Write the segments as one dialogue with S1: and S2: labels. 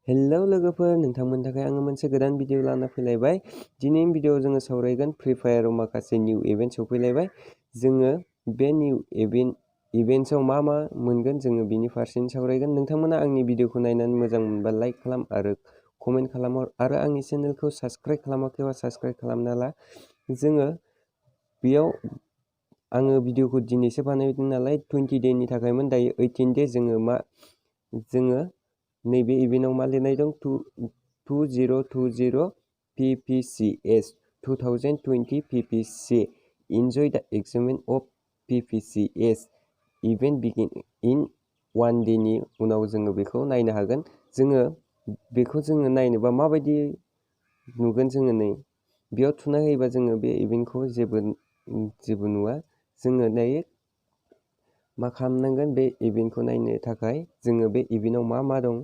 S1: Hello लोगोफोर, नोंथांमोननि थाखाय आङो मोनसे गोदान भिडिअ लाना फैलायबाय। दिनैनि भिडिअआव जोङो सावरायगोन फ्रि फायाराव माखासे निउ इभेन्ट सफैलायबाय। जोङो बे निउ इभेन्ट्सआव मा मा मोनगोन जोङो बिनि फारसेनो सावरायगोन। नोंथांमोना आंनि भिडिअखौ नायनानै मोजां मोनबा लाइक खालाम आरो कमेन्ट खालामहर आरो आंनि चेनेलखौ साबस्क्राइब खालामाखैबा साबस्क्राइब खालामना ला। जोङो बेयाव आङो भिडिअखौ दिनैसो बानायदों नालाय 20 डेनि थाखायमोन, दायो 18 डे। जोङो नैबे इभेन्टआव मा लिरनाय दं 2020 PPCS 2020 PPC इन्जय द excitement of PPCS event begin in 1 Danny उनाव जोङो बेखौ नायनो हागोन। जोङो बेखौ नायनोबा माबायदि नुगोन, जोङो नै बेयाव थुना होयोबा जोङो बे इभेन्टखौ जेबो नुवा। जोङो दायो मा खालामनांगोन, बे इभेन्टखौ नायनो थाखाय जोङो बे इभेन्टआव मा मा दं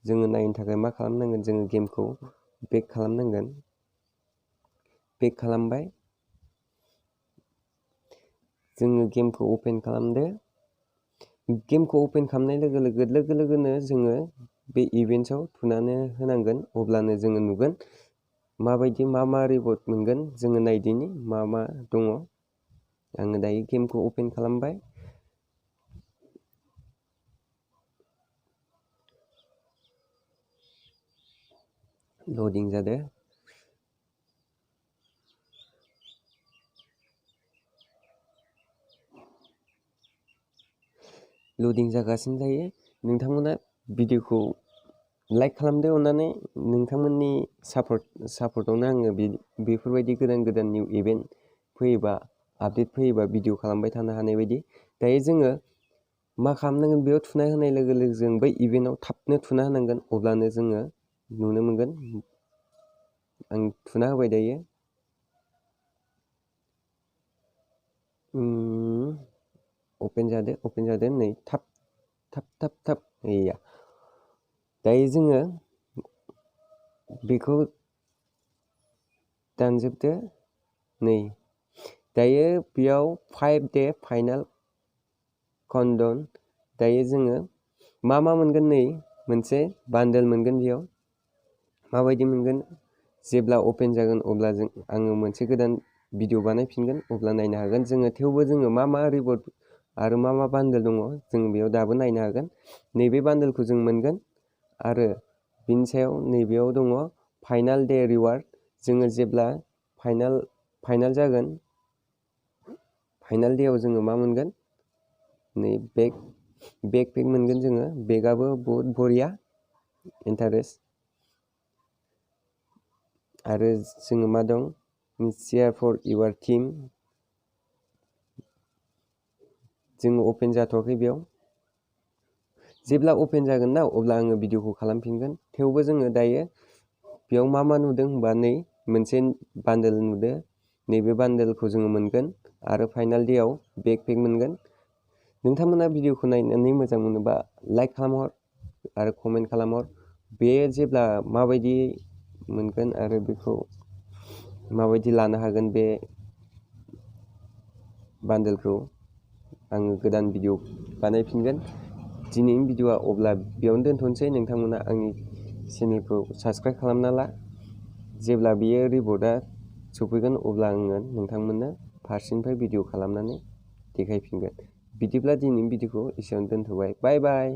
S1: जोङो नायनो थाखाय मा खालामनांगोन, जोङो गेमखौ बेक खालामनांगोन। बेक खालामबाय, जोङो गेमखौ अपेन खालामदो। गेमखौ अपेन खालामनाय लोगो लोगोनो जोङो बे इभेन्ट्सआव थुनानै होनांगोन। अब्लानो जोङो नुगोन माबायदि मा रिवार्ड मोनगोन। जोङो नायदिनि मा मा दङ। आङो दायो गेमखौ अपेन खालामबाय। लडिं जादों। लडिं जागासिनो थायो। नोंथांमोना भिडिअखौ लाइक खालामदो अननानै। नोंथांमोननि सापर्टआवनो आङो बेफोरबायदि गोदान निउ इभेन्ट फैयोबा, आपडेट फैयोबा भिडिअ खालामबाय थानो हानाय बायदि। दायो जोङो मा खालामनांगोन, बेयाव थुना होनाय लोगो जों बै इभेन्टआव थाबनो थुना होनांगोन। अब्लानो जोङो नुनो मोनगोन। आं थुना होबाय दायो। अपेन जादों नै थाब गैया। दायो जोङो बेखौ दानजोबदो। नै दायो बेयाव 5 डे फाइनाल काउन्टडाउन। दायो जोङो मा मोनगोन, नै मोनसे बान्डोल मोनगोन। बेयाव माबायदि मोनगोन, जेब्ला अपेन जागोन अब्ला आङो मोनसे गोदान भिडिअ बानायफिनगोन, अब्ला नायनो हागोन जोङो। थेवबो जोङो मा रिवार्ड आरो मा बान्डोल दङ जों बेयाव दाबो नायनो हागोन। नैबे बान्डोलखौ जों मोनगोन आरो बिनि सायाव नैबेयाव दङ फाइनाल डे रिवार्ड। जोङो जेब्ला फाइनाल जागोन, फाइनाल डेआव जोङो मा मोनगोन, नै बेकपेक मोनगोन जोङो। बेकआबो बहुत बरिया, इन्टारेस्ट। आरो जोङो मा दं, चियार फर इउर टीम। जोङो अपेन जाथ'वाखै बेयाव। जेब्ला अपेन जागोन ना, अब्ला आङो भिडिअखौ खालामफिनगोन। थेवबो जोङो दायो बेयाव मा नुदों होनबा, नै मोनसे बान्डोल नुदों। नैबे बान्डोलखौ जोङो मोनगोन आरो फाइनाल डेआव बेकपेक मोनगोन। नोंथांमोना भिडिअखौ नायनानै मोजां मोनोबा लाइक खालामहर आरो कमेन्ट खालामहर। बे जेब्ला माबायदि मोनगोन आरो बेखौ माबायदि लानो हागोन, बे बान्डोलखौ आङो गोदान भिडिअ बानायफिनगोन। दिनैनि भिडिअआ अब्ला बेयावनो दोनथ'नोसै। नोंथांमोना आंनि चेनेलखौ साबस्क्राइब खालामना ला। जेब्ला बेयो रिवार्डआ सफैगोन अब्ला आङो नोंथांमोननो फारसेनिफ्राय भिडिअ खालामनानै देखायफिनगोन। बिदिब्ला दिनैनि भिडिअखौ एसेयावनो दोनथ'बाय। बाय बाय।